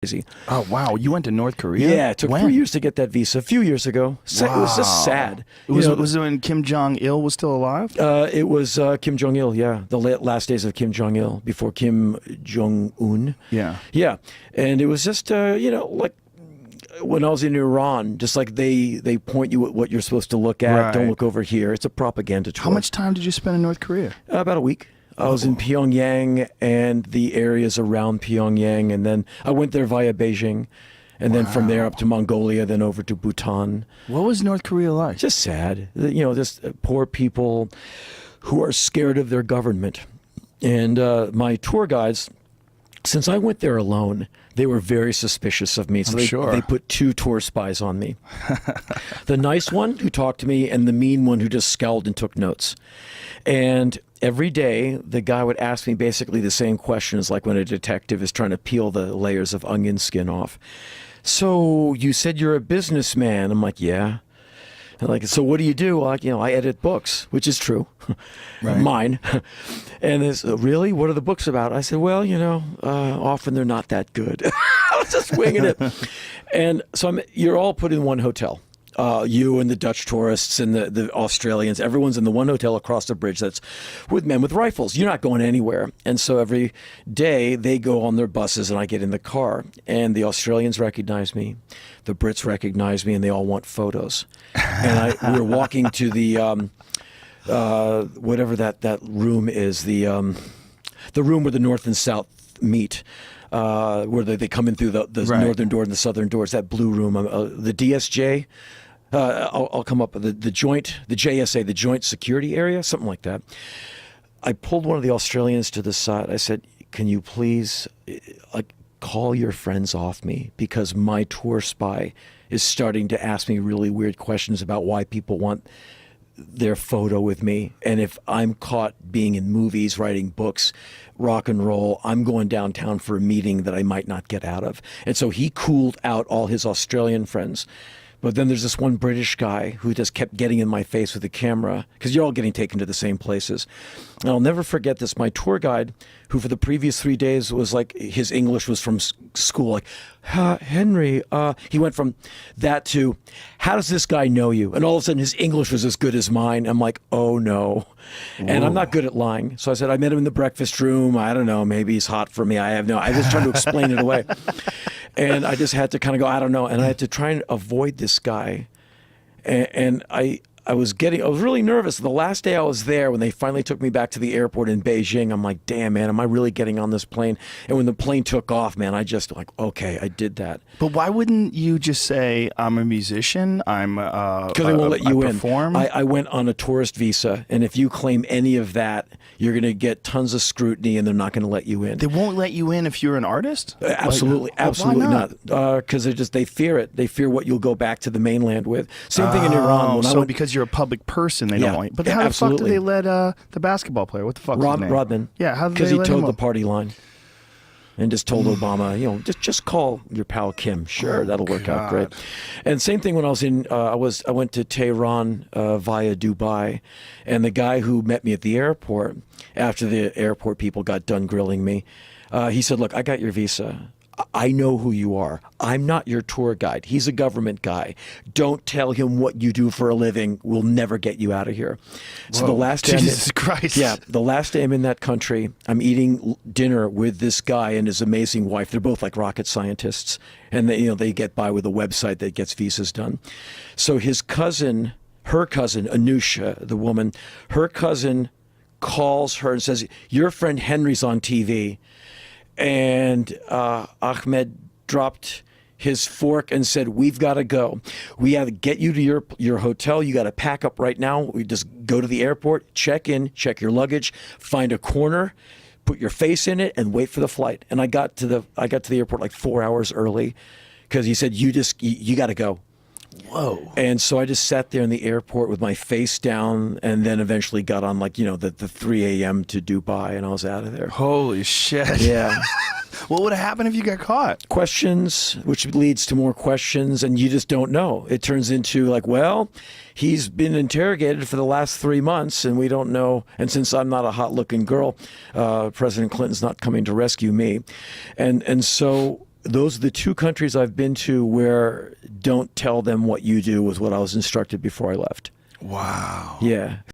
crazy. Oh, wow. You went to North Korea? Yeah, it took 3 years to get that visa. A few years ago. So it was just sad. Was it when Kim Jong-il was still alive? It was Kim Jong-il, yeah. The last days of Kim Jong-il before Kim Jong-un. Yeah. Yeah. And it was just, like when I was in Iran, just like they point you at what you're supposed to look at. Right. Don't look over here. It's a propaganda tour. How much time did you spend in North Korea? About a week. I was in Pyongyang and the areas around Pyongyang, and then I went there via Beijing, and then from there up to Mongolia, then over to Bhutan. What was North Korea like? Just sad. Just poor people who are scared of their government. And my tour guides, since I went there alone, they were very suspicious of me. So they put 2 tour spies on me. The nice one who talked to me and the mean one who just scowled and took notes. And every day, the guy would ask me basically the same questions, like when a detective is trying to peel the layers of onion skin off. So you said you're a businessman. I'm like, yeah. And like, so what do you do? Like, I edit books, which is true. Right. Mine. And they said, really? What are the books about? I said, well, often they're not that good. I was just winging it. And so you're all put in one hotel. You and the Dutch tourists and the Australians, everyone's in the one hotel across the bridge that's with men with rifles. You're not going anywhere. And so every day they go on their buses and I get in the car. And the Australians recognize me, the Brits recognize me, and they all want photos. And we were walking to the, whatever that room is, the room where the North and South meet. Where they come in through the right. northern door and the southern doors, that blue room, the DSJ. I'll come up with the JSA, the Joint Security Area, something like that. I pulled one of the Australians to the side. I said, can you please call your friends off me, because my tour spy is starting to ask me really weird questions about why people want their photo with me. And if I'm caught being in movies, writing books, rock and roll, I'm going downtown for a meeting that I might not get out of. And so he cooled out all his Australian friends. But then there's this one British guy who just kept getting in my face with the camera, because you're all getting taken to the same places. And I'll never forget this. My tour guide, who for the previous 3 days was like, his English was from school, like, Henry, he went from that to, how does this guy know you? And all of a sudden his English was as good as mine. I'm like, oh no. Whoa. And I'm not good at lying. So I said, I met him in the breakfast room. I don't know, maybe he's hot for me. I was trying to explain it away. And I just had to kind of go, I don't know. And I had to try and avoid this guy. And I was really nervous. The last day I was there, when they finally took me back to the airport in Beijing, I'm like, damn, man, am I really getting on this plane? And when the plane took off, man, I just like, okay, I did that. But why wouldn't you just say, I'm a musician, because they won't let you perform? I went on a tourist visa, and if you claim any of that, you're going to get tons of scrutiny, and they're not going to let you in. They won't let you in if you're an artist? Absolutely, absolutely not. Because they fear it. They fear what you'll go back to the mainland with. Same thing in Iran. Because you're a public person, they don't want you. But how the fuck did they let the basketball player? What the fuck's his name? Rodman. Yeah, how did they let him? Because he toed the party line. And just told Obama, just call your pal Kim. Sure, that'll work out great. And same thing when I was I went to Tehran via Dubai, and the guy who met me at the airport, after the airport people got done grilling me, he said, look, I got your visa. I know who you are. I'm not your tour guide. He's a government guy. Don't tell him what you do for a living. We'll never get you out of here. So the last day, Jesus Christ. Yeah, the last day I'm in that country, I'm eating dinner with this guy and his amazing wife. They're both like rocket scientists, and they get by with a website that gets visas done. So her cousin, Anusha, the woman, her cousin calls her and says, your friend Henry's on TV. And Ahmed dropped his fork and said, we've got to go. We have to get you to your hotel. You got to pack up right now. We just go to the airport, check in, check your luggage, find a corner, put your face in it, and wait for the flight. And I got to the airport like 4 hours early, because he said, you got to go. Whoa. And so I just sat there in the airport with my face down, and then eventually got on the 3 a.m. to Dubai, and I was out of there. Holy shit. Yeah. What would have happened if you got caught? Questions, which leads to more questions, and you just don't know. It turns into like, well, he's been interrogated for the last 3 months, and we don't know. And since I'm not a hot-looking girl, President Clinton's not coming to rescue me. And so those are the two countries I've been to where don't tell them what you do was what I was instructed before I left. Wow. Yeah.